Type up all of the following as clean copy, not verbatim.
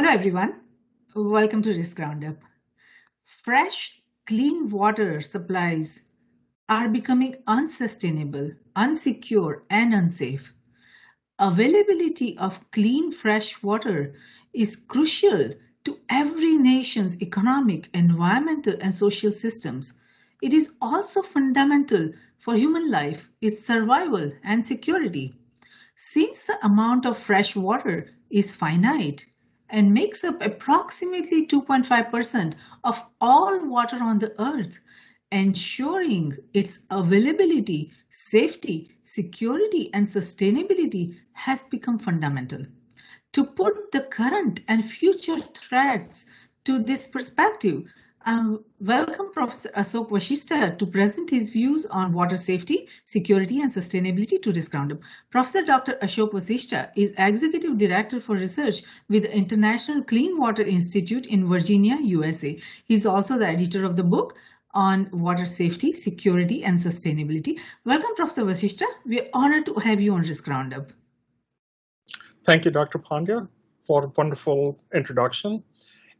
Hello everyone, welcome to this Roundup. Fresh, clean water supplies are becoming unsustainable, unsecure, and unsafe. Availability of clean, fresh water is crucial to every nation's economic, environmental, and social systems. It is also fundamental for human life, its survival, and security. Since the amount of fresh water is finite and makes up approximately 2.5% of all water on the earth, ensuring its availability, safety, security, and sustainability has become fundamental. To put the current and future threats to this perspective, welcome Professor Ashok Vaseashta to present his views on water safety, security, and sustainability to this Roundup. Professor Dr. Ashok Vaseashta is Executive Director for Research with the International Clean Water Institute in Virginia, USA. He is also the editor of the book on water safety, security, and sustainability. Welcome, Professor Vaseashta. We are honored to have you on Risk Roundup. Thank you, Dr. Pandya, for a wonderful introduction.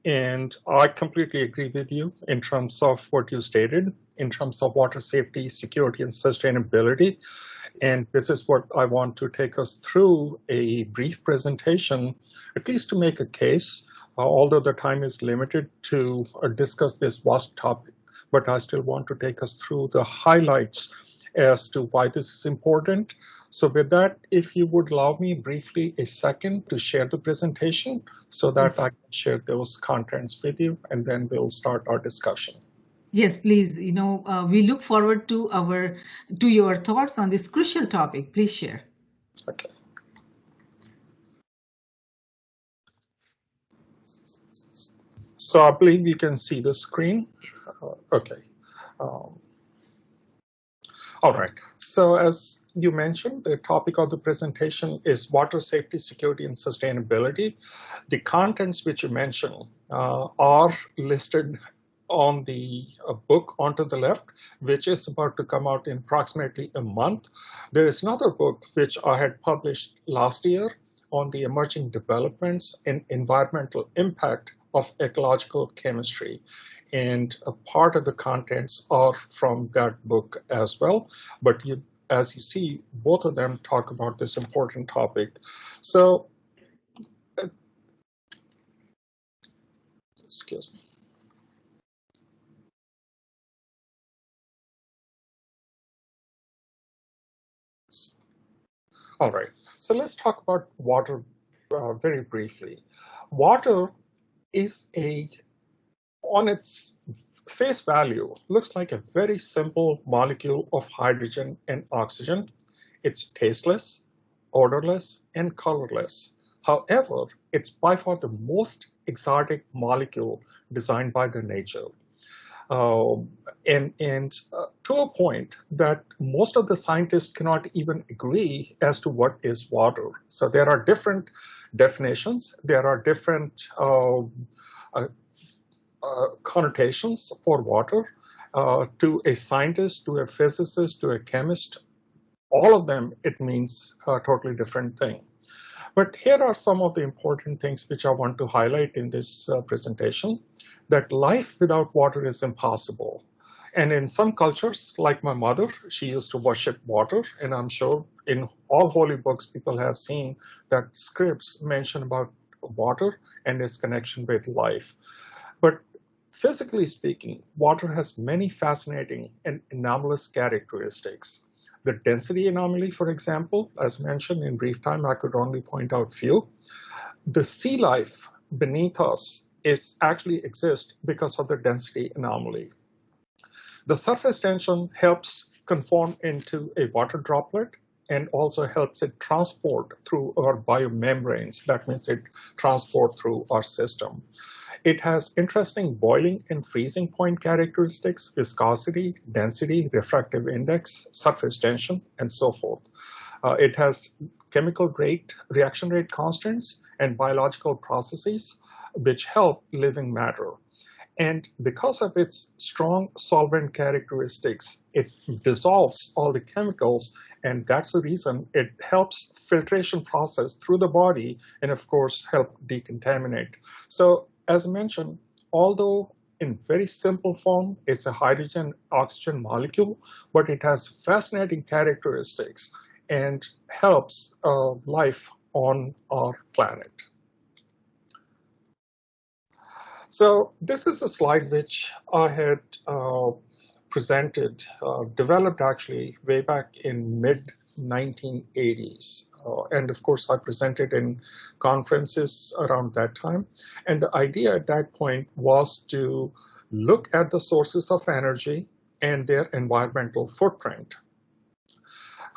And I completely agree with you in terms of what you stated, in terms of water safety, security, and sustainability. And this is what I want to take us through a brief presentation, at least to make a case, although the time is limited to discuss this vast topic. But I still want to take us through the highlights as to why this is important. So with that, if you would allow me briefly a second to share the presentation so that I can share those contents with you, and then we'll start our discussion. Yes, please. We look forward to your thoughts on this crucial topic. Please share. Okay. So I believe you can see the screen. Yes. Okay. All right. So as you mentioned, the topic of the presentation is water safety, security, and sustainability. The contents which you mentioned are listed on the book onto the left, which is about to come out in approximately a month. There is another book which I had published last year on the emerging developments and environmental impact of ecological chemistry. And a part of the contents are from that book as well. But as you see, both of them talk about this important topic. So, excuse me. All right, so let's talk about water very briefly. Water is on its face value, looks like a very simple molecule of hydrogen and oxygen. It's tasteless, odorless, and colorless. However, it's by far the most exotic molecule designed by the nature. To a point that most of the scientists cannot even agree as to what is water. So there are different definitions. There are different connotations for water. To a scientist, to a physicist, to a chemist, all of them, it means a totally different thing. But here are some of the important things which I want to highlight in this presentation, that life without water is impossible. And in some cultures, like my mother, she used to worship water. And I'm sure in all holy books, people have seen that scripts mention about water and its connection with life. But physically speaking, water has many fascinating and anomalous characteristics. The density anomaly, for example, as mentioned in brief time, I could only point out few. The sea life beneath us actually exists because of the density anomaly. The surface tension helps conform into a water droplet and also helps it transport through our biomembranes. That means it transport through our system. It has interesting boiling and freezing point characteristics, viscosity, density, refractive index, surface tension, and so forth. It has chemical rate, reaction rate constants, and biological processes which help living matter. And because of its strong solvent characteristics, it dissolves all the chemicals, and that's the reason it helps filtration process through the body and, of course, help decontaminate. So, as mentioned, although in very simple form, it's a hydrogen oxygen molecule, but it has fascinating characteristics and helps life on our planet. So this is a slide which I had presented, developed actually way back in mid 1980s. And of course, I presented in conferences around that time. And the idea at that point was to look at the sources of energy and their environmental footprint.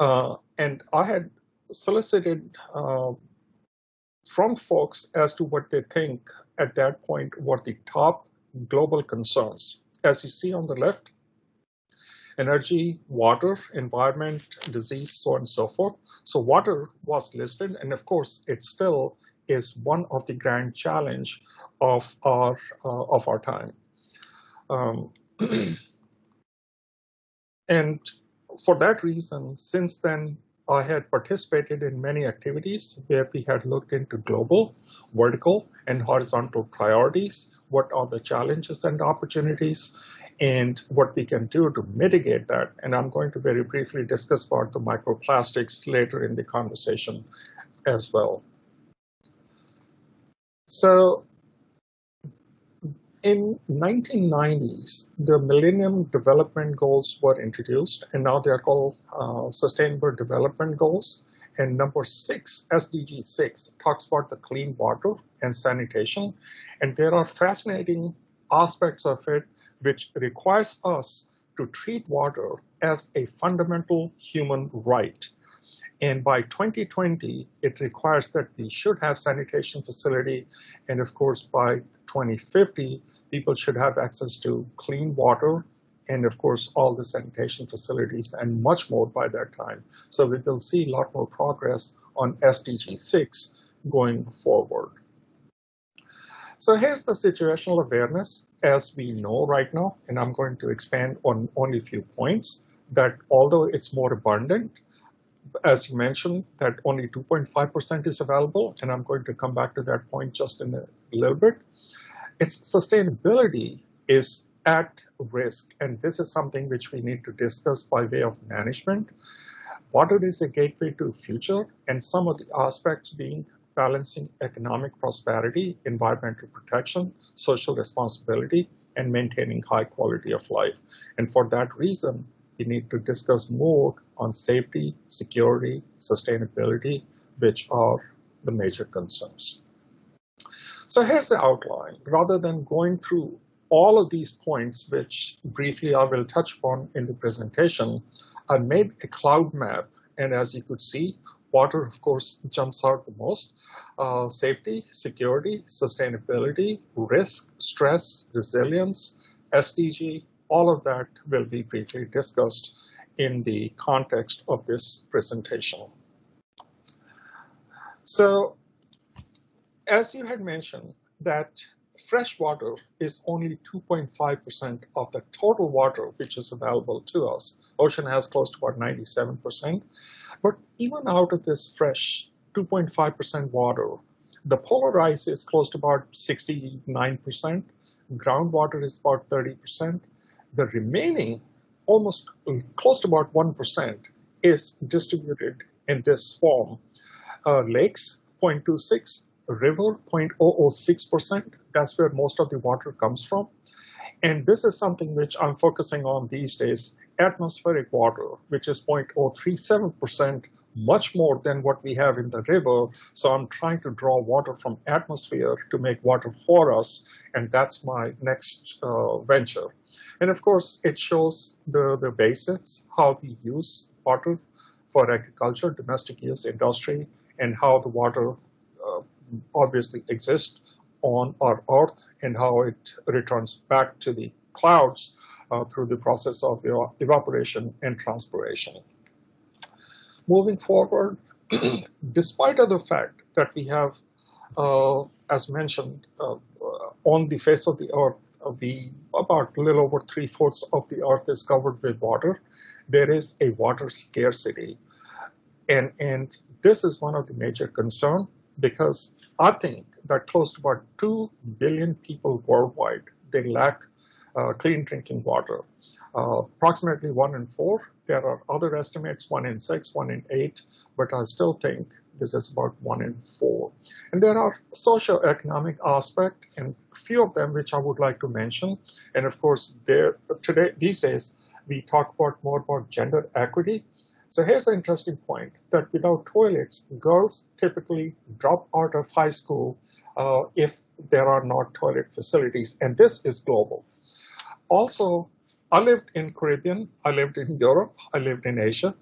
And I had solicited from folks as to what they think at that point were the top global concerns. As you see on the left, energy, water, environment, disease, so on and so forth. So water was listed, and of course, it still is one of the grand challenge of our time. And for that reason, since then, I had participated in many activities where we had looked into global, vertical, and horizontal priorities. What are the challenges and opportunities, and what we can do to mitigate that. And I'm going to very briefly discuss about the microplastics later in the conversation as well. So in 1990s, the Millennium Development Goals were introduced, and now they are called Sustainable Development Goals. And number 6, SDG 6, talks about the clean water and sanitation. And there are fascinating aspects of it which requires us to treat water as a fundamental human right. And by 2020, it requires that we should have sanitation facility. And of course, by 2050, people should have access to clean water and of course, all the sanitation facilities and much more by that time. So we will see a lot more progress on SDG 6 going forward. So here's the situational awareness as we know right now, and I'm going to expand on only a few points that although it's more abundant, as you mentioned, that only 2.5% is available, and I'm going to come back to that point just in a little bit. Its sustainability is at risk, and this is something which we need to discuss by way of management. Water is a gateway to the future, and some of the aspects being balancing economic prosperity, environmental protection, social responsibility, and maintaining high quality of life. And for that reason, we need to discuss more on safety, security, sustainability, which are the major concerns. So here's the outline. Rather than going through all of these points, which briefly I will touch upon in the presentation, I made a cloud map. And as you could see, water, of course, jumps out the most. Safety, security, sustainability, risk, stress, resilience, SDG, all of that will be briefly discussed in the context of this presentation. So, as you had mentioned, that fresh water is only 2.5% of the total water which is available to us. Ocean has close to about 97%. But even out of this fresh 2.5% water, the polar ice is close to about 69%. Groundwater is about 30%. The remaining, almost close to about 1%, is distributed in this form. Lakes, 0.26%. River, 0.006%. That's where most of the water comes from. And this is something which I'm focusing on these days, atmospheric water, which is 0.037%, much more than what we have in the river. So I'm trying to draw water from atmosphere to make water for us, and that's my next venture. And of course, it shows the basics, how we use water for agriculture, domestic use, industry, and how the water obviously exists on our Earth and how it returns back to the clouds through the process of evaporation and transpiration. Moving forward, despite of the fact that we have, as mentioned, on the face of the Earth, about a little over 3/4 of the earth is covered with water. There is a water scarcity. And this is one of the major concerns because I think that close to about 2 billion people worldwide, they lack clean drinking water. Approximately 1 in 4. There are other estimates, 1 in 6, 1 in 8, but I still think this is about 1 in 4. And there are socio-economic aspects, and a few of them which I would like to mention. And of course, these days, we talk more about gender equity. So here's the interesting point that without toilets, girls typically drop out of high school if there are not toilet facilities, and this is global. Also, I lived in Caribbean, I lived in Europe, I lived in Asia,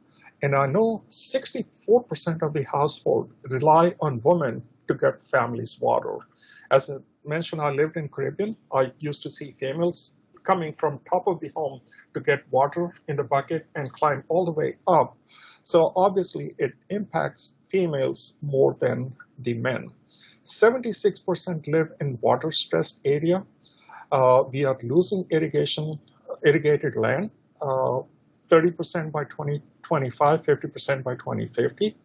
and I know 64% of the household rely on women to get families water. As I mentioned, I lived in Caribbean. I used to see females coming from top of the home to get water in the bucket and climb all the way up. So obviously it impacts females more than the men. 76% live in water stressed area. We are losing irrigated land, 30% by 2025, 50% by 2050.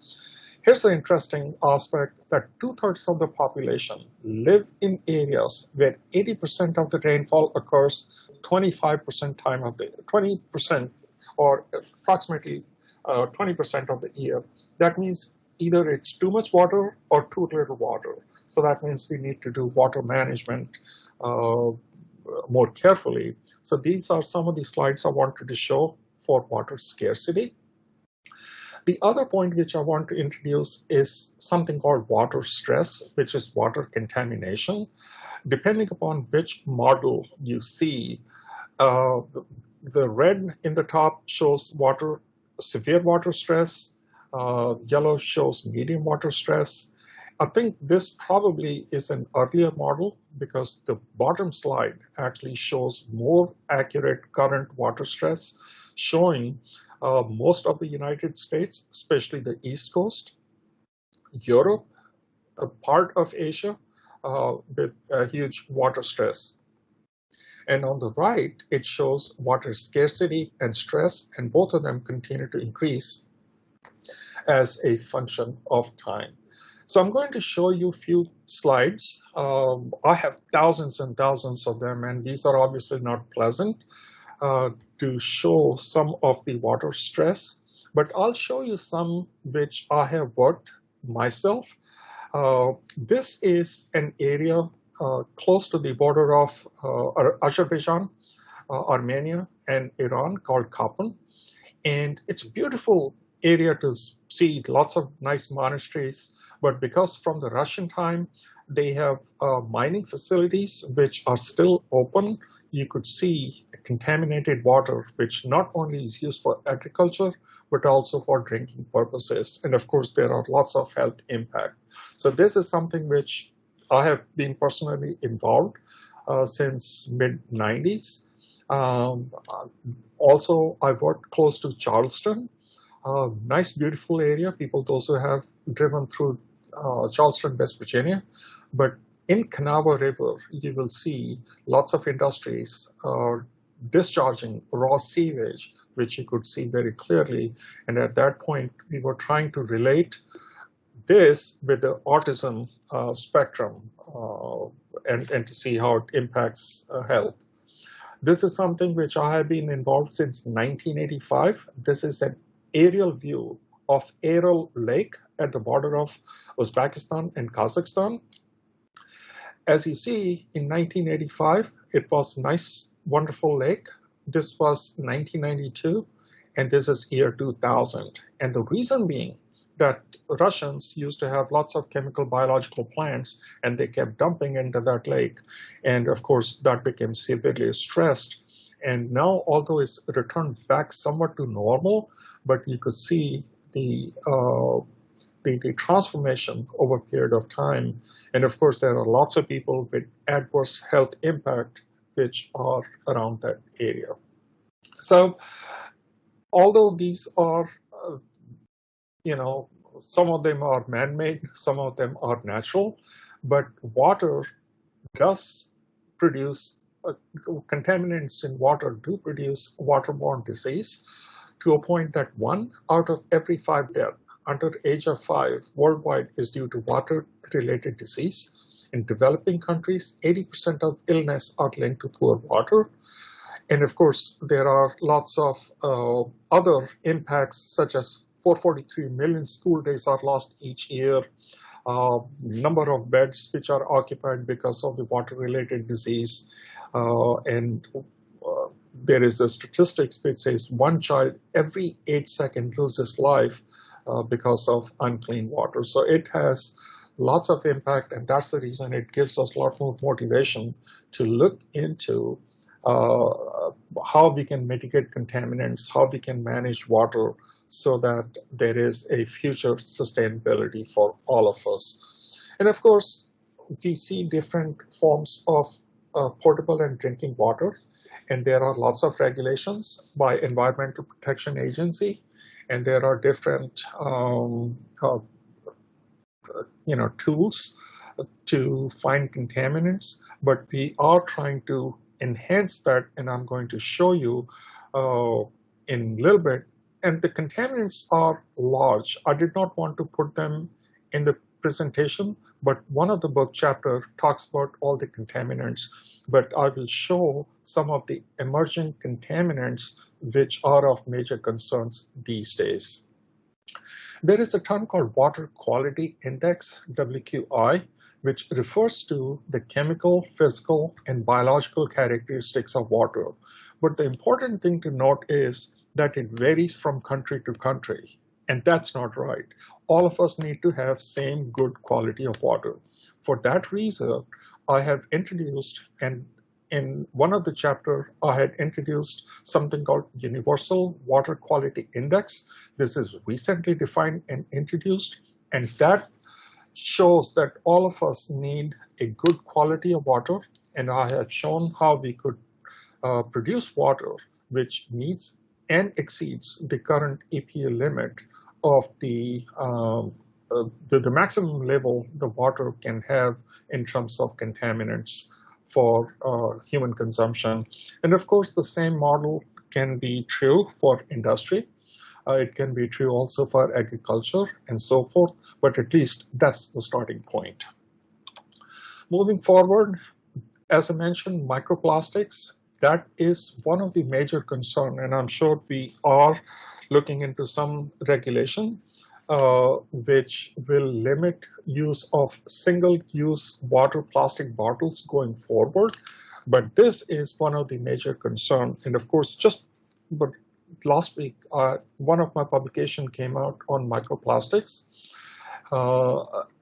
Here's the interesting aspect that 2/3 of the population live in areas where 80% of the rainfall occurs 25% time of the 20% or approximately 20% of the year. That means either it's too much water or too little water. So that means we need to do water management more carefully. So these are some of the slides I wanted to show for water scarcity. The other point which I want to introduce is something called water stress, which is water contamination. Depending upon which model you see, the red in the top shows severe water stress, yellow shows medium water stress. I think this probably is an earlier model because the bottom slide actually shows more accurate current water stress, showing most of the United States, especially the East Coast, Europe, a part of Asia with a huge water stress. And on the right, it shows water scarcity and stress, and both of them continue to increase as a function of time. So I'm going to show you a few slides. I have thousands and thousands of them, and these are obviously not pleasant to show some of the water stress, but I'll show you some which I have worked myself. This is an area close to the border of Azerbaijan, Armenia, and Iran called Kapan. And it's a beautiful area to see, lots of nice monasteries, but because from the Russian time, they have mining facilities which are still open. You could see contaminated water, which not only is used for agriculture, but also for drinking purposes. And of course, there are lots of health impact. So this is something which I have been personally involved since mid-90s. Also, I worked close to Charleston. Nice, beautiful area. People, those who have driven through Charleston, West Virginia. But in Kanawha River, you will see lots of industries discharging raw sewage, which you could see very clearly. And at that point, we were trying to relate this with the autism spectrum and to see how it impacts health. This is something which I have been involved since 1985. This is an aerial view of Aral Lake at the border of Uzbekistan and Kazakhstan. As you see, in 1985, it was a nice, wonderful lake. This was 1992, and this is year 2000. And the reason being that Russians used to have lots of chemical biological plants, and they kept dumping into that lake. And of course, that became severely stressed. And now, although it's returned back somewhat to normal, but you could see the transformation over a period of time. And of course, there are lots of people with adverse health impact which are around that area. So although these are, some of them are man-made, some of them are natural, but water does produce contaminants in water do produce waterborne disease to a point that 1 out of every 5 deaths under the age of 5 worldwide is due to water-related disease. In developing countries, 80% of illness are linked to poor water. And of course, there are lots of other impacts, such as 443 million school days are lost each year. Number of beds which are occupied because of the water-related disease. And there is a statistics which says 1 child every 8 seconds loses life because of unclean water. So it has lots of impact, and that's the reason it gives us a lot more motivation to look into how we can mitigate contaminants, how we can manage water so that there is a future sustainability for all of us. And of course, we see different forms of potable and drinking water, and there are lots of regulations by Environmental Protection Agency, and there are different tools to find contaminants, but we are trying to enhance that, and I'm going to show you in a little bit. And the contaminants are large. I did not want to put them in the presentation, but one of the book chapter talks about all the contaminants, but I will show some of the emerging contaminants which are of major concerns these days. There is a term called Water Quality Index, WQI, which refers to the chemical, physical, and biological characteristics of water. But the important thing to note is that it varies from country to country, and that's not right. All of us need to have same good quality of water. For that reason, I have introduced, and in one of the chapters, I had introduced something called Universal Water Quality Index. This is recently defined and introduced, and that shows that all of us need a good quality of water, and I have shown how we could produce water which meets and exceeds the current EPA limit of the maximum level the water can have in terms of contaminants for human consumption. And of course, the same model can be true for industry. It can be true also for agriculture and so forth, but at least that's the starting point. Moving forward, as I mentioned, microplastics, that is one of the major concerns, and I'm sure we are looking into some regulation which will limit use of single-use water plastic bottles going forward. But this is one of the major concerns. And of course, but last week, one of my publications came out on microplastics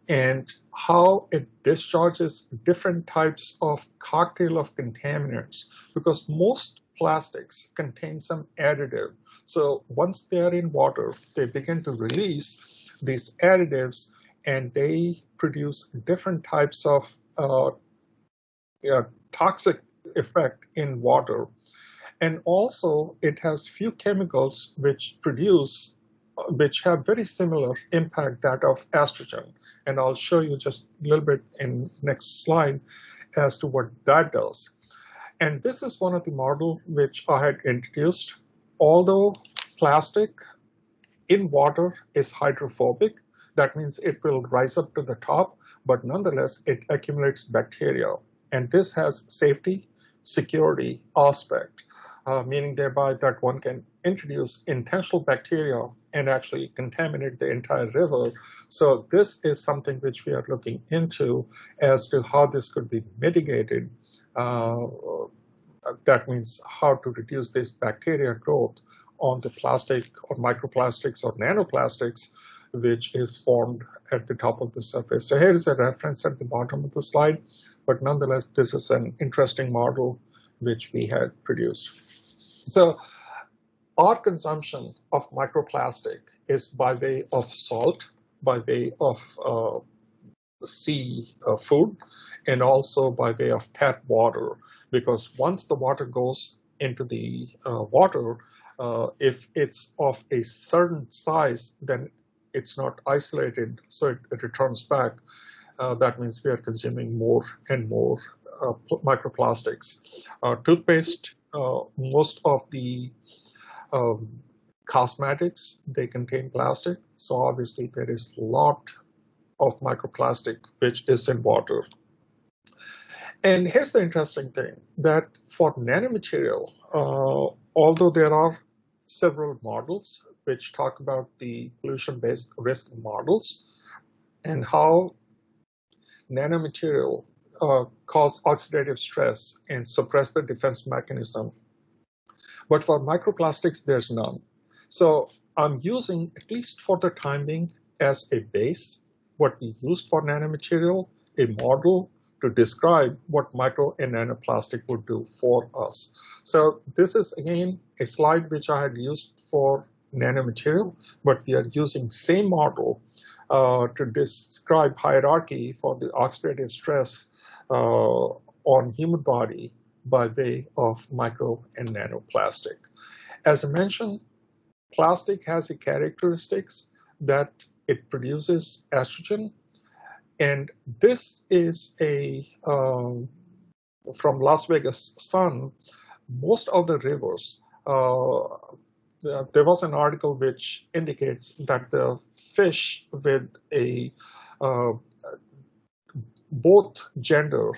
and how it discharges different types of cocktail of contaminants, because most plastics contain some additive. So once they are in water, they begin to release these additives, and they produce different types of toxic effect in water. And also, it has few chemicals which have very similar impact that of estrogen. And I'll show you just a little bit in next slide as to what that does. And this is one of the models which I had introduced. Although plastic in water is hydrophobic, that means it will rise up to the top, but nonetheless, it accumulates bacteria. And this has safety, security aspect, meaning thereby that one can introduce intentional bacteria and actually contaminate the entire river. So this is something which we are looking into as to how this could be mitigated. That means how to reduce this bacteria growth on the plastic or microplastics or nanoplastics, which is formed at the top of the surface. So here is a reference at the bottom of the slide, but nonetheless, this is an interesting model which we had produced. So our consumption of microplastic is by way of salt, by way of sea food, and also by way of tap water, because once the water goes into the water, if it's of a certain size, then it's not isolated, so it returns back. That means we are consuming more and more microplastics. Toothpaste, most of the um, cosmetics, they contain plastic. So obviously there is a lot of microplastic which is in water. And here's the interesting thing, that for nanomaterial, although there are several models which talk about the pollution-based risk models and how nanomaterial cause oxidative stress and suppress the defense mechanism. But for microplastics, there's none. So I'm using, at least for the time being, as a base, what we used for nanomaterial, a model to describe what micro and nanoplastic would do for us. So this is, again, a slide which I had used for nanomaterial, but we are using same model to describe hierarchy for the oxidative stress on human body by way of micro and nanoplastic. As I mentioned, plastic has the characteristics that it produces estrogen, and this is a from Las Vegas Sun. Most of the rivers, there was an article which indicates that the fish with a both gender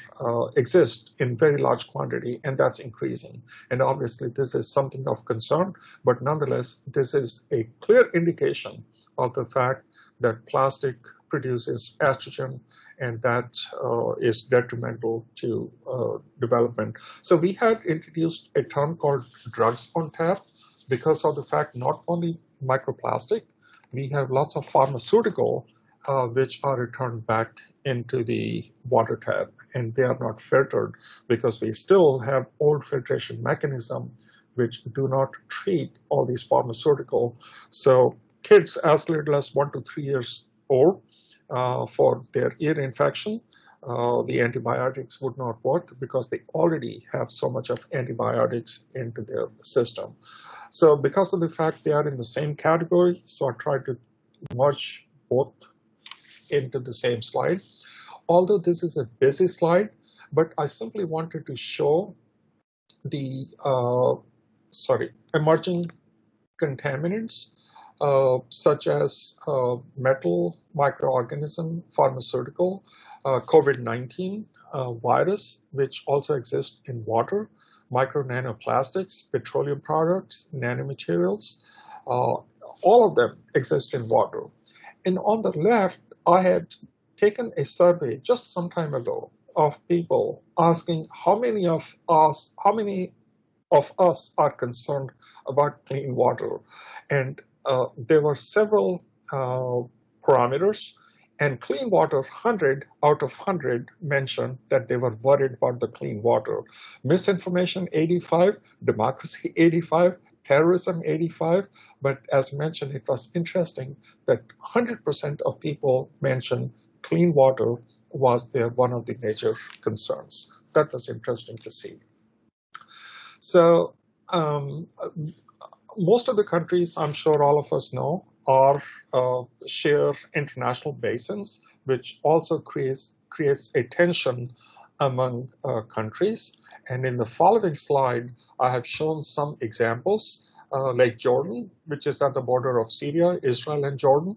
exist in very large quantity, and that's increasing. And obviously, this is something of concern, but nonetheless, this is a clear indication of the fact that plastic produces estrogen, and that is detrimental to development. So we had introduced a term called drugs on tap because of the fact not only microplastic, we have lots of pharmaceutical which are returned back into the water tap, and they are not filtered because we still have old filtration mechanism which do not treat all these pharmaceutical. So kids as little as 1 to 3 years old, for their ear infection, the antibiotics would not work because they already have so much of antibiotics into their system. So because of the fact they are in the same category, so I tried to merge both into the same slide. Although this is a busy slide, but I simply wanted to show the emerging contaminants such as metal, microorganism, pharmaceutical, COVID-19 virus, which also exists in water, micro nanoplastics, petroleum products, nanomaterials, all of them exist in water. And on the left, I had taken a survey just some time ago of people asking how many of us are concerned about clean water. And there were several parameters, and clean water, 100 out of 100 mentioned that they were worried about the clean water. Misinformation, 85, democracy, 85, terrorism, 85. But as mentioned, it was interesting that 100% of people mentioned clean water was one of the major concerns. That was interesting to see. So most of the countries, I'm sure all of us know, are share international basins, which also creates a tension among countries. And in the following slide, I have shown some examples, like Jordan, which is at the border of Syria, Israel, and Jordan,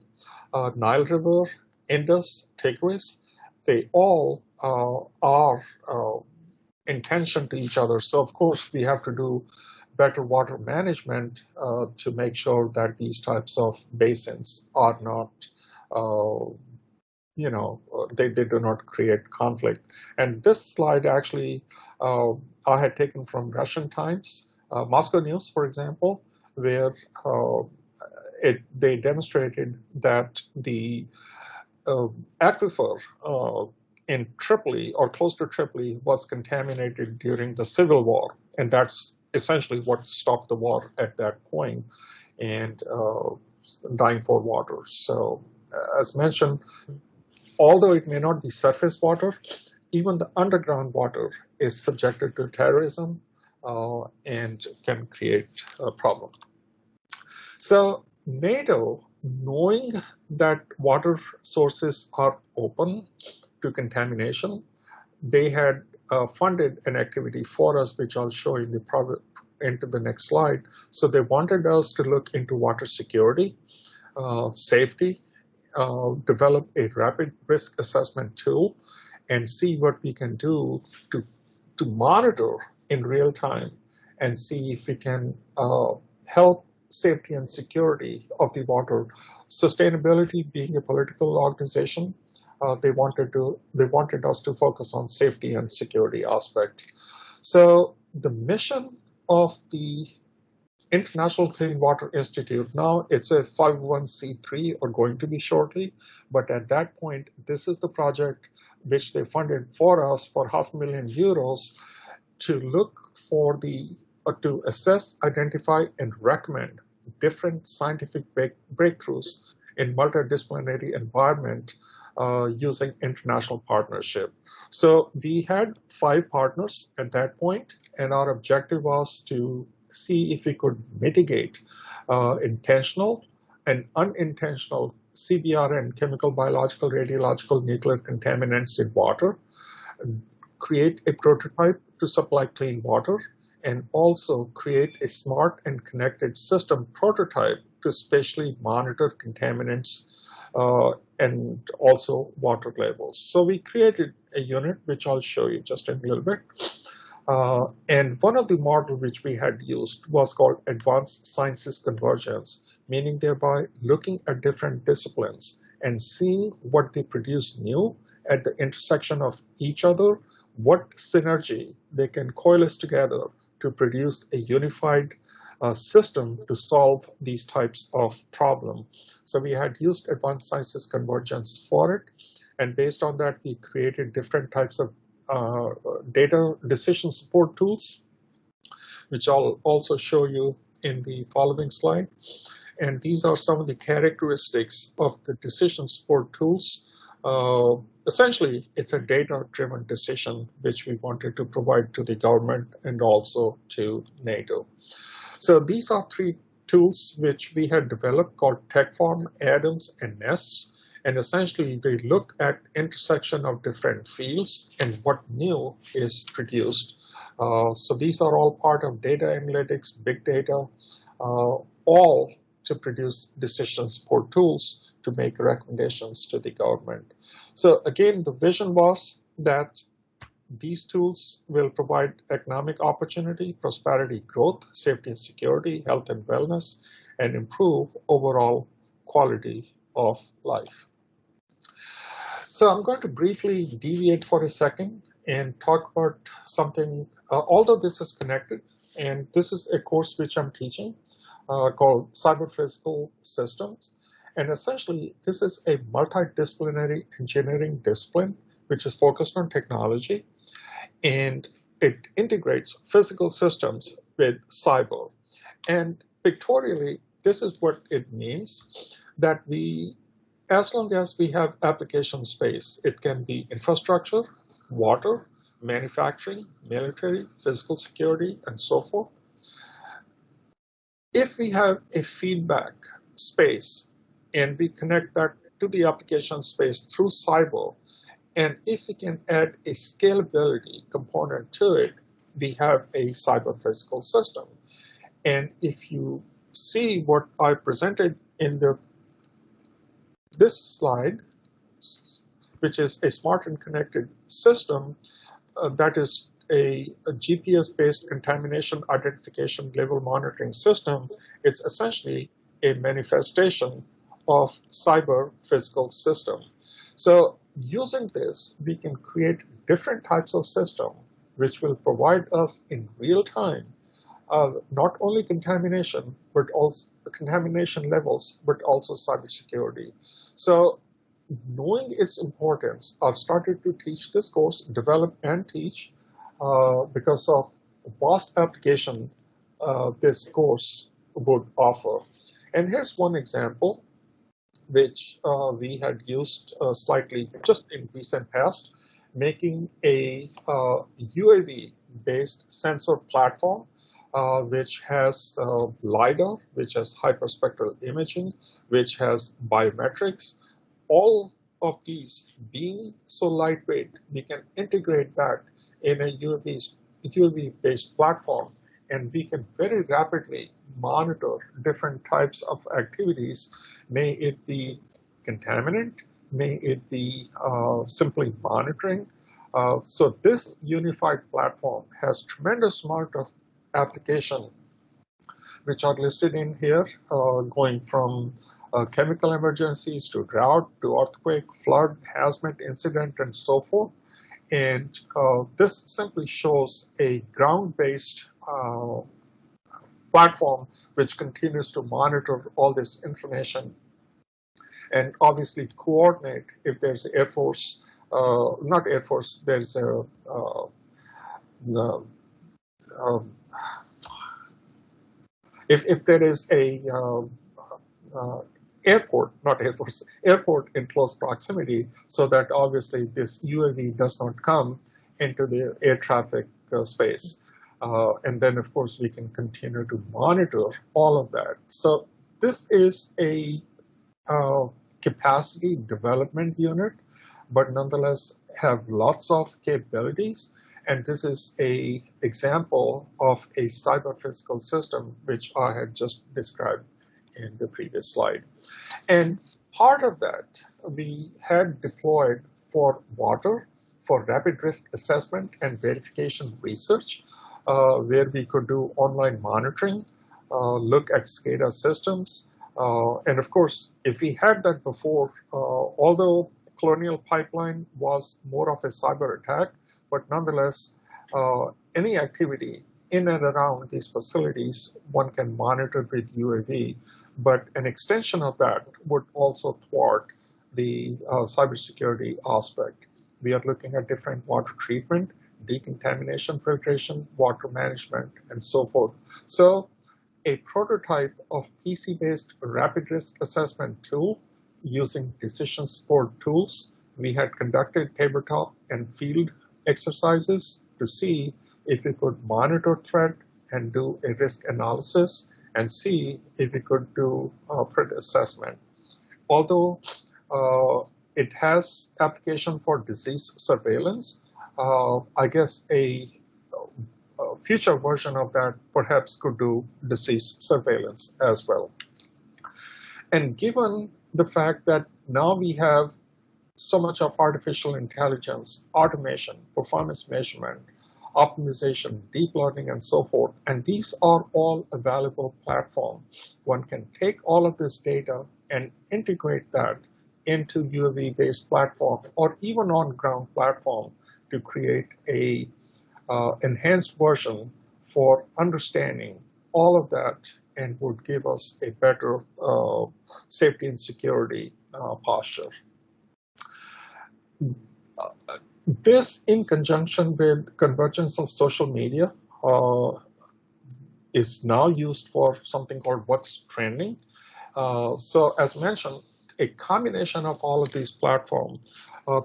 Nile River, Indus, Tigris. They all are in tension to each other. So of course, we have to do better water management to make sure that these types of basins are not, they do not create conflict. And this slide actually I had taken from Russian Times, Moscow News, for example, where they demonstrated that the aquifer in Tripoli or close to Tripoli was contaminated during the civil war, and that's essentially what stopped the war at that point, and dying for water. So as mentioned, although it may not be surface water, even the underground water is subjected to terrorism and can create a problem. So NATO, knowing that water sources are open to contamination, they had funded an activity for us, which I'll show in into the next slide. So they wanted us to look into water security, safety, develop a rapid risk assessment tool, and see what we can do to monitor in real time and see if we can help safety and security of the water. Sustainability being a political organization, they wanted us to focus on safety and security aspect. So the mission of the International Clean Water Institute, now it's a 501c3 or going to be shortly, but at that point, this is the project which they funded for us for €500,000 to look for to assess, identify, and recommend different scientific breakthroughs in multidisciplinary environment using international partnership. So we had 5 partners at that point, and our objective was to see if we could mitigate intentional and unintentional CBRN, chemical, biological, radiological, nuclear contaminants in water, create a prototype to supply clean water, and also create a smart and connected system prototype to spatially monitor contaminants and also water levels. So we created a unit, which I'll show you just in a little bit. And one of the models which we had used was called Advanced Sciences Convergence, meaning thereby looking at different disciplines and seeing what they produce new at the intersection of each other, what synergy they can coalesce together to produce a unified system to solve these types of problems. So we had used Advanced Sciences Convergence for it, and based on that, we created different types of data decision support tools, which I'll also show you in the following slide. And these are some of the characteristics of the decision support tools. Essentially, it's a data-driven decision which we wanted to provide to the government and also to NATO. So these are 3 tools which we had developed called TechForm, Adams, and Nests. And essentially, they look at intersection of different fields and what new is produced. So these are all part of data analytics, big data, all to produce decision support tools to make recommendations to the government. So again, the vision was that these tools will provide economic opportunity, prosperity, growth, safety and security, health and wellness, and improve overall quality of life. So I'm going to briefly deviate for a second and talk about something, although this is connected, and this is a course which I'm teaching called Cyber Physical Systems. And essentially, this is a multidisciplinary engineering discipline which is focused on technology, and it integrates physical systems with cyber. And pictorially, this is what it means, that as long as we have application space, it can be infrastructure, water, manufacturing, military, physical security, and so forth. If we have a feedback space and we connect that to the application space through cyber, and if we can add a scalability component to it, we have a cyber physical system. And if you see what I presented in this slide, which is a smart and connected system that is a GPS-based contamination identification level monitoring system, it's essentially a manifestation of cyber physical system. So using this, we can create different types of system which will provide us in real time not only contamination, but also contamination levels, but also cybersecurity. So knowing its importance, I've started to teach this course, develop and teach, because of vast application this course would offer. And here's one example which we had used slightly just in recent past, making a UAV-based sensor platform which has LiDAR, which has hyperspectral imaging, which has biometrics. All of these being so lightweight, we can integrate that in a UAV-based platform, and we can very rapidly monitor different types of activities, may it be contaminant, may it be simply monitoring. So this unified platform has tremendous amount of application which are listed in here, going from chemical emergencies to drought to earthquake, flood, hazmat incident, and so forth. And this simply shows a ground-based platform which continues to monitor all this information and obviously coordinate if there's Air Force, not Air Force, there's a if there is a airport, not Air Force, airport in close proximity, so that obviously this UAV does not come into the air traffic space. And then, of course, we can continue to monitor all of that. So this is a capacity development unit, but nonetheless have lots of capabilities. And this is an example of a cyber-physical system, which I had just described in the previous slide. And part of that we had deployed for water, for rapid risk assessment and verification research, where we could do online monitoring, look at SCADA systems. And of course, if we had that before, although Colonial Pipeline was more of a cyber attack, but nonetheless, any activity in and around these facilities, one can monitor with UAV, but an extension of that would also thwart the cybersecurity aspect. We are looking at different water treatment, decontamination filtration, water management, and so forth. So a prototype of PC-based rapid risk assessment tool using decision support tools. We had conducted tabletop and field exercises to see if we could monitor threat and do a risk analysis and see if we could do threat assessment. Although it has application for disease surveillance, I guess a future version of that perhaps could do disease surveillance as well. And given the fact that now we have so much of artificial intelligence, automation, performance measurement, optimization, deep learning, and so forth, and these are all available platforms. One can take all of this data and integrate that into UAV-based platform or even on-ground platform to create a enhanced version for understanding all of that and would give us a better safety and security posture. This, in conjunction with convergence of social media, is now used for something called what's trending. So as mentioned, a combination of all of these platforms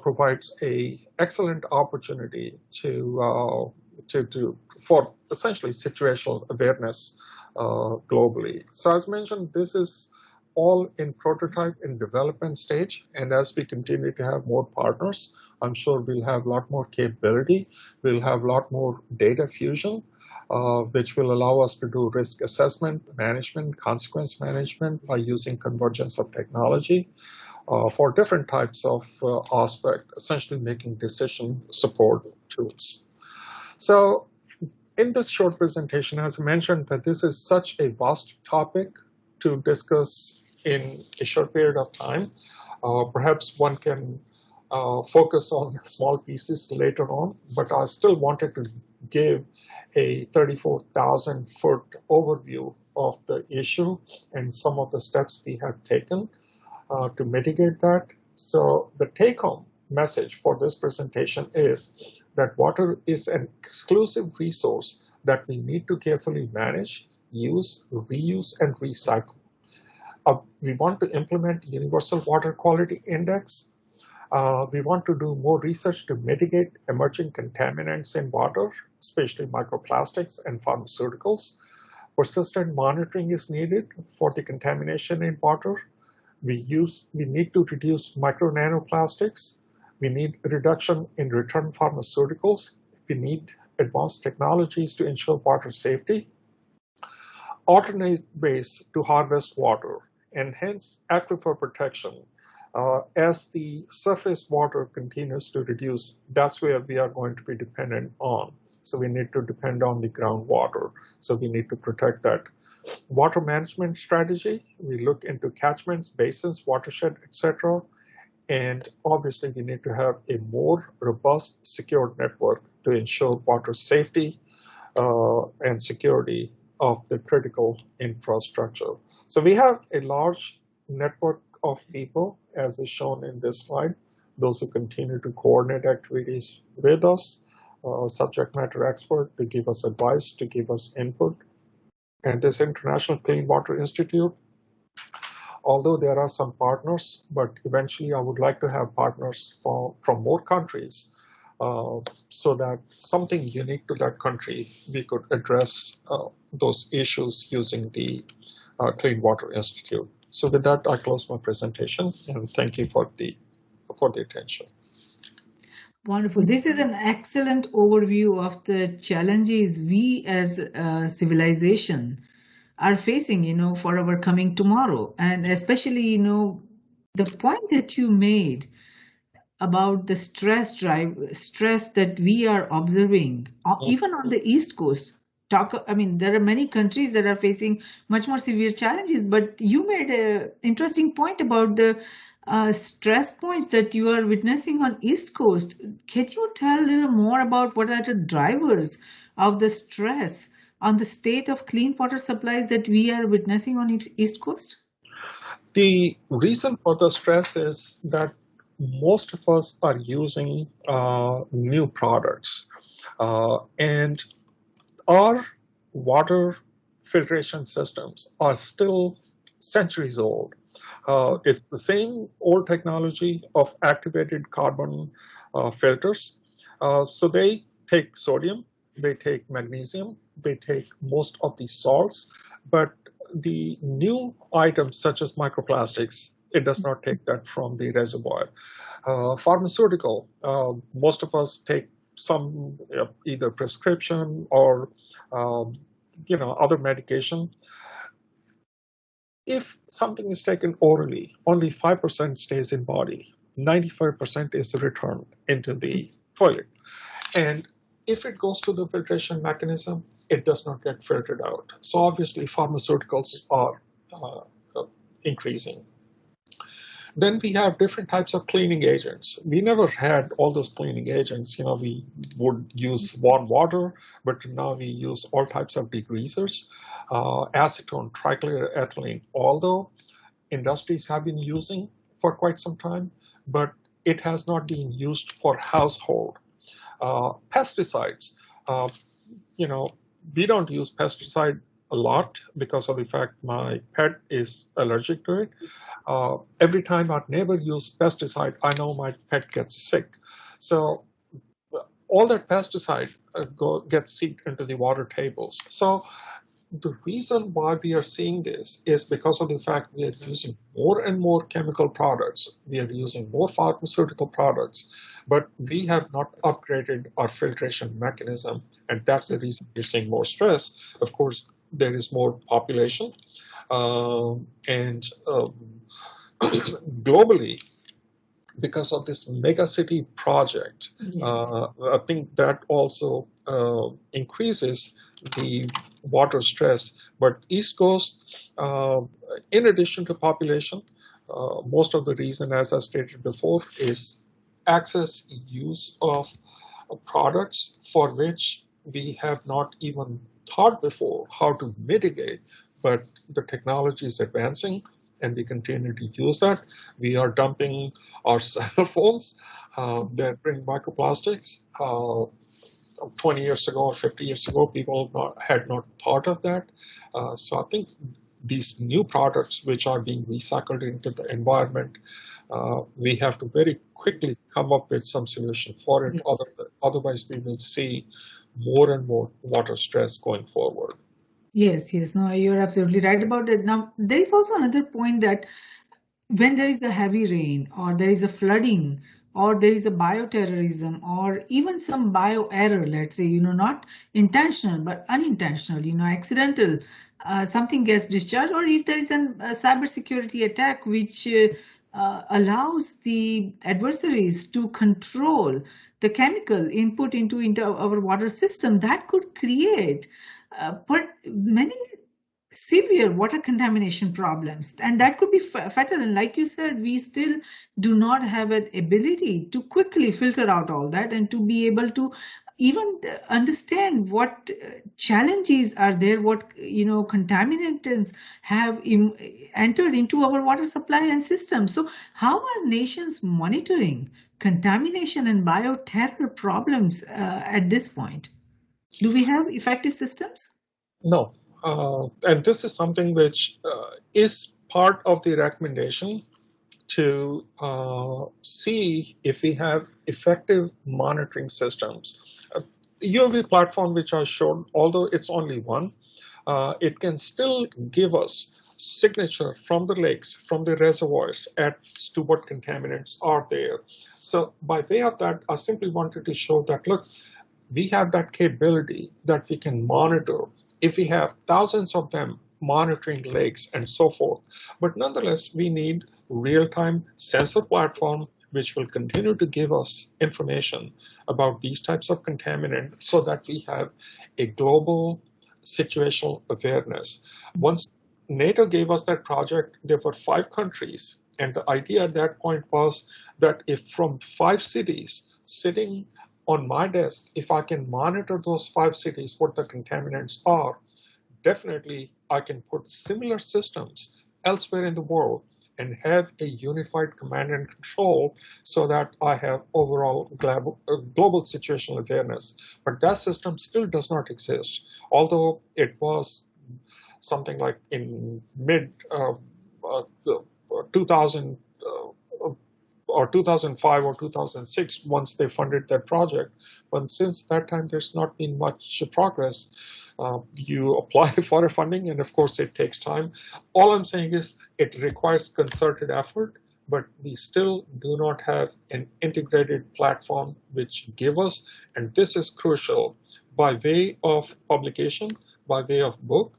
provides a excellent opportunity for essentially situational awareness globally. So as mentioned, this is all in prototype and development stage, and as we continue to have more partners, I'm sure we'll have a lot more capability. We'll have a lot more data fusion, which will allow us to do risk assessment, management, consequence management by using convergence of technology for different types of aspect, essentially making decision support tools. So in this short presentation, as I mentioned, that this is such a vast topic to discuss in a short period of time. Perhaps one can focus on small pieces later on, but I still wanted to give a 34,000-foot overview of the issue and some of the steps we have taken to mitigate that. So the take-home message for this presentation is that water is an exclusive resource that we need to carefully manage, use, reuse, and recycle. We want to implement Universal Water Quality Index. We want to do more research to mitigate emerging contaminants in water, especially microplastics and pharmaceuticals. Persistent monitoring is needed for the contamination in water. We need to reduce micro nanoplastics. We need reduction in return pharmaceuticals. we need advanced technologies to ensure water safety, alternate ways to harvest water, and hence aquifer protection. As the surface water continues to reduce, that's where we are going to be dependent on. So we need to depend on the groundwater. So we need to protect that. Water management strategy, we look into catchments, basins, watershed, etc. And obviously, we need to have a more robust, secured network to ensure water safety and security of the critical infrastructure. So we have a large network of people, as is shown in this slide, those who continue to coordinate activities with us, subject matter expert to give us advice, to give us input. And this International Clean Water Institute, although there are some partners, but eventually I would like to have partners from more countries so that something unique to that country, we could address those issues using the Clean Water Institute. So with that, I close my presentation and thank you for the attention. Wonderful. This is an excellent overview of the challenges we as a civilization are facing, for our coming tomorrow. And especially, the point that you made about the stress that we are observing, even on the East Coast. There are many countries that are facing much more severe challenges, but you made an interesting point about the stress points that you are witnessing on East Coast. Can you tell a little more about what are the drivers of the stress on the state of clean water supplies that we are witnessing on East Coast? The reason for the stress is that most of us are using new products, and our water filtration systems are still centuries old. It's the same old technology of activated carbon filters. So they take sodium, they take magnesium, they take most of the salts, but the new items such as microplastics, it does not take that from the reservoir. Pharmaceutical, most of us take some either prescription or other medication. If something is taken orally, only 5% stays in body. 95% is returned into the toilet. And if it goes to the filtration mechanism, it does not get filtered out. So obviously, pharmaceuticals are increasing. Then we have different types of cleaning agents. We never had all those cleaning agents. We would use warm water, but now we use all types of degreasers, acetone, trichloroethylene, although industries have been using for quite some time, but it has not been used for household. Pesticides, we don't use pesticide a lot because of the fact my pet is allergic to it. Every time our neighbor uses pesticide, I know my pet gets sick. So all that pesticide gets seeped into the water tables. So the reason why we are seeing this is because of the fact we are using more and more chemical products. We are using more pharmaceutical products, but we have not upgraded our filtration mechanism, and that's the reason we're seeing more stress. Of course, there is more population, and globally, because of this megacity project, Yes. I think that also increases the water stress. But East Coast, in addition to population, most of the reason, as I stated before, is access use of products for which we have not even thought before how to mitigate, but the technology is advancing and we continue to use that. We are dumping our cell phones that bring microplastics. 20 years ago or 50 years ago, people had not thought of that. So I think these new products which are being recycled into the environment, we have to very quickly come up with some solution for it. Yes. Otherwise, we will see more and more water stress going forward. Yes, no, you're absolutely right about it. Now, there is also another point that when there is a heavy rain or there is a flooding or there is a bioterrorism, or even some bio error, let's say, not intentional but unintentional, accidental, something gets discharged, or if there is a cybersecurity attack which allows the adversaries to control the chemical input into our water system, that could create but many severe water contamination problems, and that could be fatal. And like you said, we still do not have an ability to quickly filter out all that and to be able to even understand what challenges are there, what contaminants have entered into our water supply and system. So how are nations monitoring contamination and bioterror problems at this point? Do we have effective systems? No. And this is something which is part of the recommendation to see if we have effective monitoring systems. UAV platform, which I showed, although it's only one, it can still give us signature from the lakes, from the reservoirs as to what contaminants are there. So by way of that, I simply wanted to show that, look, we have that capability that we can monitor if we have thousands of them monitoring lakes and so forth. But nonetheless, we need real-time sensor platform which will continue to give us information about these types of contaminants so that we have a global situational awareness. Once NATO gave us that project, there were 5 countries. And the idea at that point was that if from 5 cities sitting on my desk, if I can monitor those 5 cities, what the contaminants are, definitely I can put similar systems elsewhere in the world and have a unified command and control so that I have overall global situational awareness. But that system still does not exist, although it was something like in mid 2000 or 2005 or 2006 once they funded that project. But since that time, there's not been much progress. You apply for a funding, and of course, it takes time. All I'm saying is it requires concerted effort, but we still do not have an integrated platform which give us, and this is crucial, by way of publication, by way of book.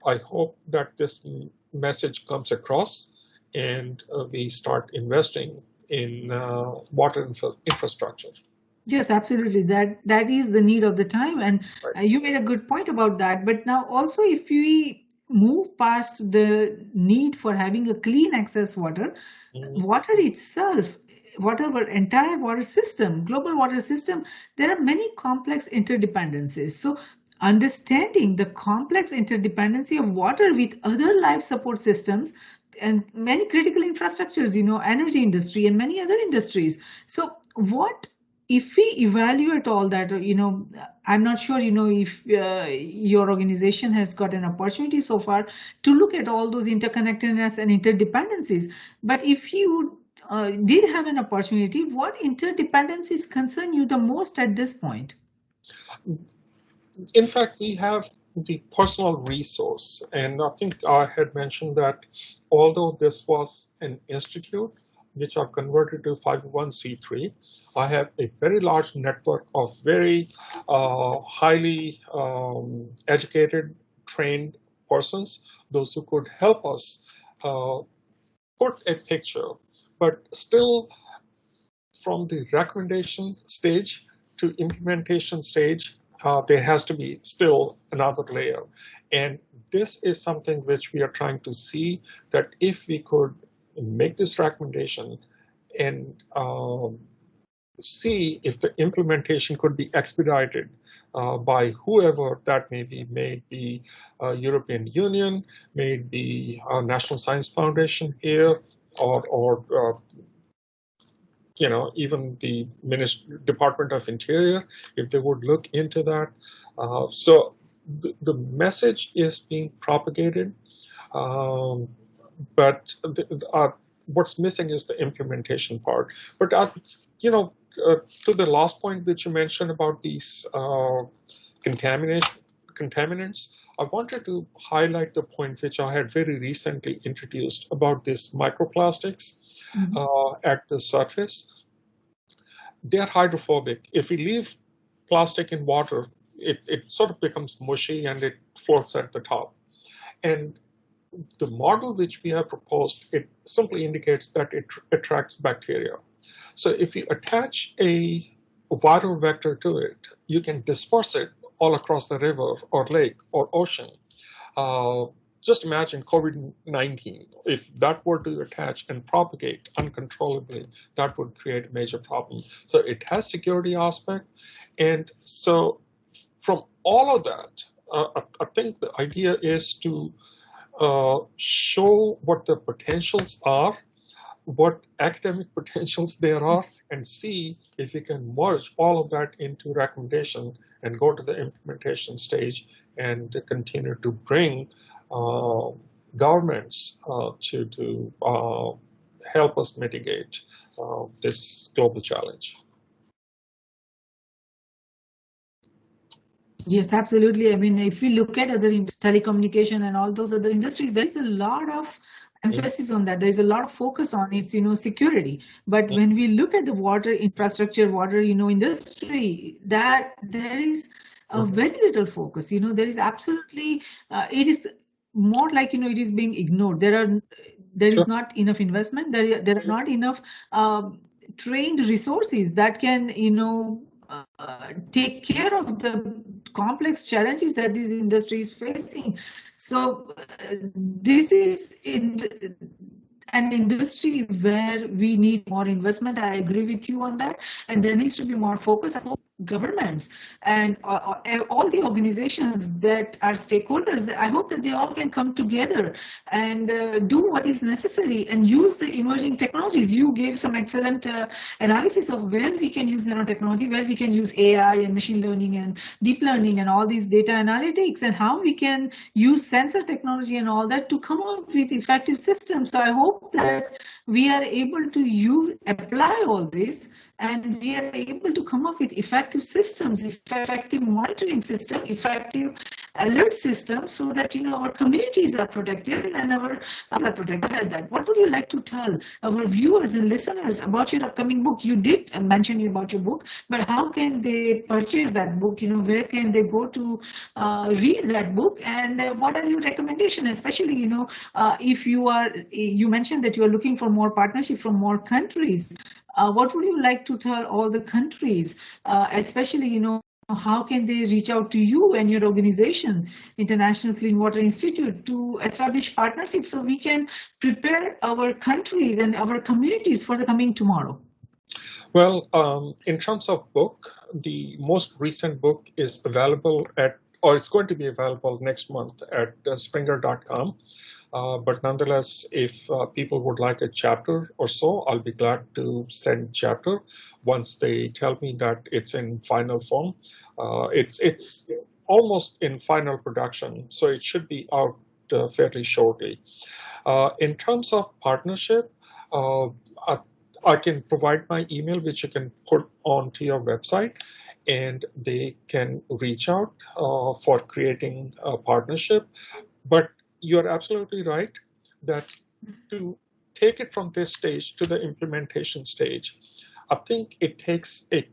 I hope that this message comes across and we start investing in water infrastructure. Yes, absolutely. That is the need of the time, and Right. you made a good point about that. But now also, if we move past the need for having a clean access water, Mhm. water itself, whatever entire water system, global water system, there are many complex interdependencies. So understanding the complex interdependency of water with other life support systems and many critical infrastructures, energy industry and many other industries. So what if we evaluate all that, I'm not sure, if your organization has got an opportunity so far to look at all those interconnectedness and interdependencies. But if you did have an opportunity, what interdependencies concern you the most at this point? In fact, we have the personal resource, and I think I had mentioned that although this was an institute which are converted to 501(c)(3), I have a very large network of very highly educated, trained persons, those who could help us uh, put a picture, but still from the recommendation stage to implementation stage, there has to be still another layer. And this is something which we are trying to see that if we could make this recommendation and see if the implementation could be expedited by whoever that may it be European Union, may it be National Science Foundation here, or even the Department of Interior, if they would look into that. So the message is being propagated, um, but what's missing is the implementation part. But you know, to the last point that you mentioned about these contaminants, I wanted to highlight the point which I had very recently introduced about these microplastics Mhm. at the surface. they're hydrophobic. If we leave plastic in water, it sort of becomes mushy and it floats at the top. And the model which we have proposed, it simply indicates that it attracts bacteria. So if you attach a viral vector to it, you can disperse it all across the river or lake or ocean. Uh, just imagine COVID-19. If that were to attach and propagate uncontrollably, that would create a major problem. So it has security aspect. And so from all of that, I think the idea is to show what the potentials are, what academic potentials there are, and see if we can merge all of that into recommendation and go to the implementation stage and continue to bring uh, governments to help us mitigate this global challenge. Yes, absolutely. I mean, if we look at other telecommunication and all those other industries, there is a lot of emphasis on that. There is a lot of focus on its, security. But when we look at the water infrastructure, water, industry, that there is a very little focus. There is absolutely, it is more like, it is being ignored. There is not enough investment. There are not enough trained resources that can, take care of the complex challenges that this industry is facing. So this is an industry where we need more investment. I agree with you on that. And there needs to be more focus on governments and all the organizations that are stakeholders. I hope that they all can come together and do what is necessary and use the emerging technologies. You gave some excellent analysis of where we can use nanotechnology, where we can use AI and machine learning and deep learning and all these data analytics, and how we can use sensor technology and all that to come up with effective systems. So I hope that we are able to apply all this, and we are able to come up with effective systems, effective monitoring system, effective alert systems, so that our communities are protected and our are protected. That what would you like to tell our viewers and listeners about your upcoming book? You did mention about your book, but how can they purchase that book? Where can they go to read that book? And what are your recommendations, especially if you mentioned that you are looking for more partnership from more countries. What would you like to tell all the countries, especially, how can they reach out to you and your organization, International Clean Water Institute, to establish partnerships so we can prepare our countries and our communities for the coming tomorrow? Well, in terms of book, the most recent book is available or it's going to be available next month at springer.com. But nonetheless, if people would like a chapter or so, I'll be glad to send chapter once they tell me that it's in final form. It's almost in final production, so it should be out fairly shortly. In terms of partnership, I can provide my email, which you can put onto your website, and they can reach out for creating a partnership. But you're absolutely right that to take it from this stage to the implementation stage, I think it takes a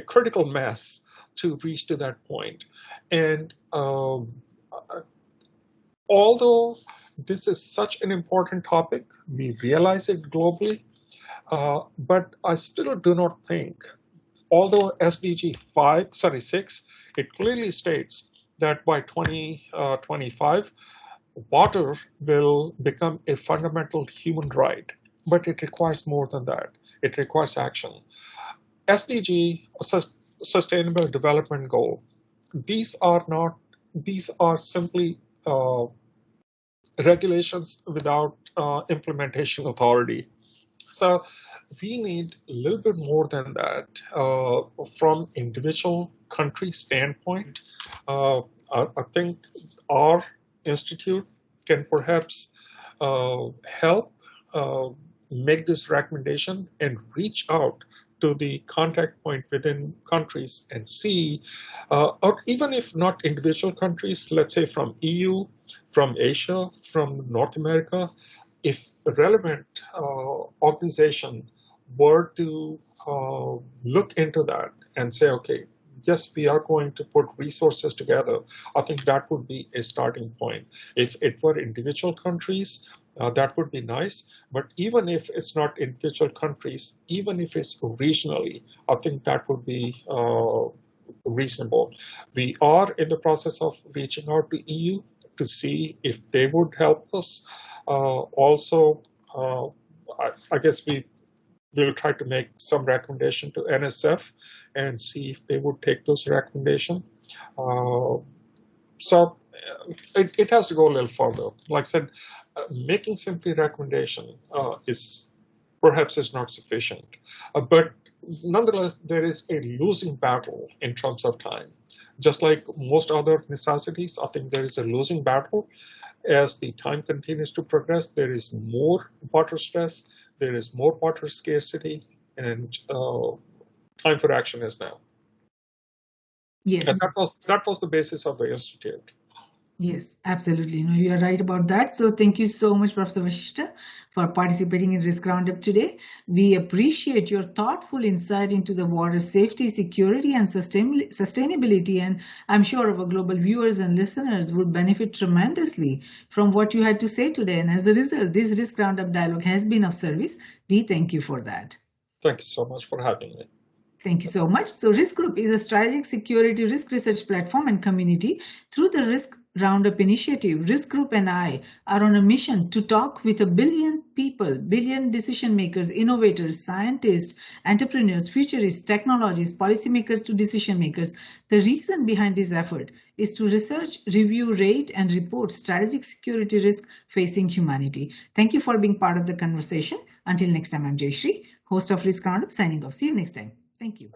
critical mass to reach to that point. And although this is such an important topic, we realize it globally, but I still do not think, although SDG 6, it clearly states that by 2025, water will become a fundamental human right, but it requires more than that. It requires action. SDG, Sustainable Development Goal, these are simply regulations without implementation authority. So we need a little bit more than that from individual country standpoint. I think our institute can perhaps help make this recommendation and reach out to the contact point within countries and see, or even if not individual countries, let's say from EU, from Asia, from North America, if relevant organization were to look into that and say, okay, yes, we are going to put resources together, I think that would be a starting point. If it were individual countries, that would be nice. But even if it's not individual countries, even if it's regionally, I think that would be reasonable. We are in the process of reaching out to EU to see if they would help us. Also, I guess we'll try to make some recommendation to NSF and see if they would take those recommendations. So it has to go a little further. Like I said, making simply recommendation is perhaps is not sufficient. But nonetheless, there is a losing battle in terms of time. Just like most other necessities, I think there is a losing battle. As the time continues to progress, there is more water stress, there is more water scarcity, and time for action is now. And Yes. that was the basis of the institute. Yes, absolutely. No, you are right about that. So thank you so much, Professor Vaseashta, for participating in Risk Roundup today. We appreciate your thoughtful insight into the water safety, security, and sustainability. And I'm sure our global viewers and listeners would benefit tremendously from what you had to say today. And as a result, this Risk Roundup dialogue has been of service. We thank you for that. Thank you so much for having me. Thank you so much. So, Risk Group is a strategic security risk research platform and community. Through the Risk Roundup initiative, Risk Group and I are on a mission to talk with a billion people, billion decision makers, innovators, scientists, entrepreneurs, futurists, technologists, policymakers to decision makers. The reason behind this effort is to research, review, rate, and report strategic security risk facing humanity. Thank you for being part of the conversation. Until next time, I'm Jayshree, host of Risk Roundup, signing off. See you next time. Thank you.